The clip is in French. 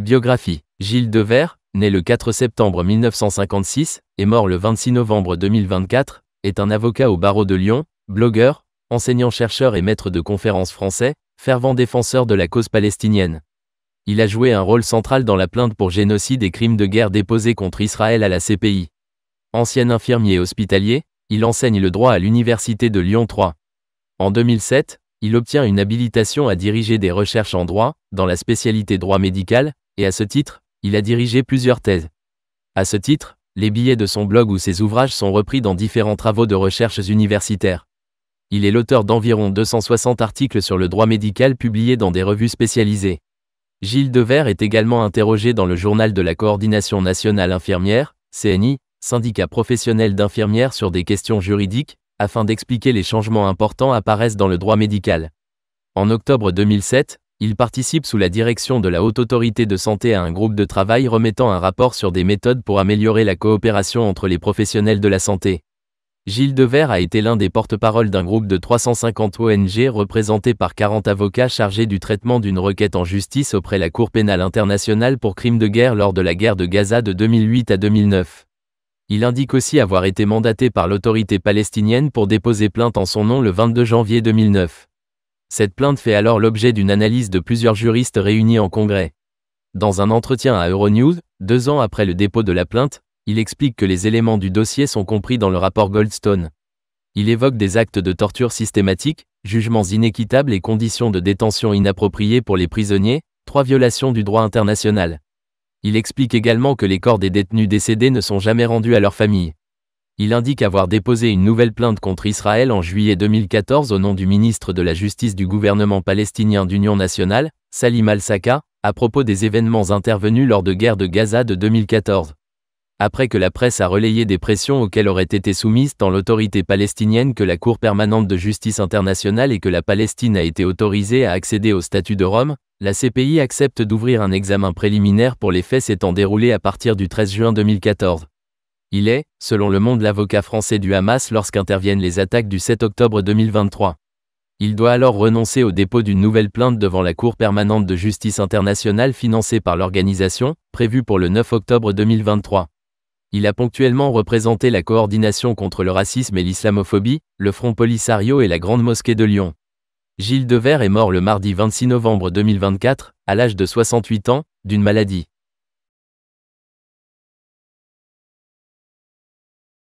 Biographie. Gilles Devers, né le 4 septembre 1956 et mort le 26 novembre 2024, est un avocat au barreau de Lyon, blogueur, enseignant-chercheur et maître de conférences français, fervent défenseur de la cause palestinienne. Il a joué un rôle central dans la plainte pour génocide et crimes de guerre déposée contre Israël à la CPI. Ancien infirmier hospitalier, il enseigne le droit à l'Université de Lyon 3. En 2007, il obtient une habilitation à diriger des recherches en droit, dans la spécialité droit médical, et à ce titre, il a dirigé plusieurs thèses. À ce titre, les billets de son blog ou ses ouvrages sont repris dans différents travaux de recherches universitaires. Il est l'auteur d'environ 260 articles sur le droit médical publiés dans des revues spécialisées. Gilles Devers est également interrogé dans le journal de la Coordination nationale infirmière, CNI, syndicat professionnel d'infirmières sur des questions juridiques, afin d'expliquer les changements importants apparaissent dans le droit médical. En octobre 2007, il participe sous la direction de la Haute Autorité de Santé à un groupe de travail remettant un rapport sur des méthodes pour améliorer la coopération entre les professionnels de la santé. Gilles Devers a été l'un des porte-parole d'un groupe de 350 ONG représenté par 40 avocats chargés du traitement d'une requête en justice auprès de la Cour pénale internationale pour crimes de guerre lors de la guerre de Gaza de 2008 à 2009. Il indique aussi avoir été mandaté par l'autorité palestinienne pour déposer plainte en son nom le 22 janvier 2009. Cette plainte fait alors l'objet d'une analyse de plusieurs juristes réunis en congrès. Dans un entretien à Euronews, 2 ans après le dépôt de la plainte, il explique que les éléments du dossier sont compris dans le rapport Goldstone. Il évoque des actes de torture systématiques, jugements inéquitables et conditions de détention inappropriées pour les prisonniers, 3 violations du droit international. Il explique également que les corps des détenus décédés ne sont jamais rendus à leur famille. Il indique avoir déposé une nouvelle plainte contre Israël en juillet 2014 au nom du ministre de la Justice du gouvernement palestinien d'Union nationale, Salim al-Saqqa, à propos des événements intervenus lors de guerre de Gaza de 2014. Après que la presse a relayé des pressions auxquelles aurait été soumise tant l'autorité palestinienne que la Cour permanente de justice internationale et que la Palestine a été autorisée à accéder au statut de Rome, la CPI accepte d'ouvrir un examen préliminaire pour les faits s'étant déroulés à partir du 13 juin 2014. Il est, selon Le Monde, l'avocat français du Hamas lorsqu'interviennent les attaques du 7 octobre 2023. Il doit alors renoncer au dépôt d'une nouvelle plainte devant la Cour permanente de justice internationale financée par l'organisation, prévue pour le 9 octobre 2023. Il a ponctuellement représenté la coordination contre le racisme et l'islamophobie, le Front Polisario et la Grande Mosquée de Lyon. Gilles Devers est mort le mardi 26 novembre 2024, à l'âge de 68 ans, d'une maladie.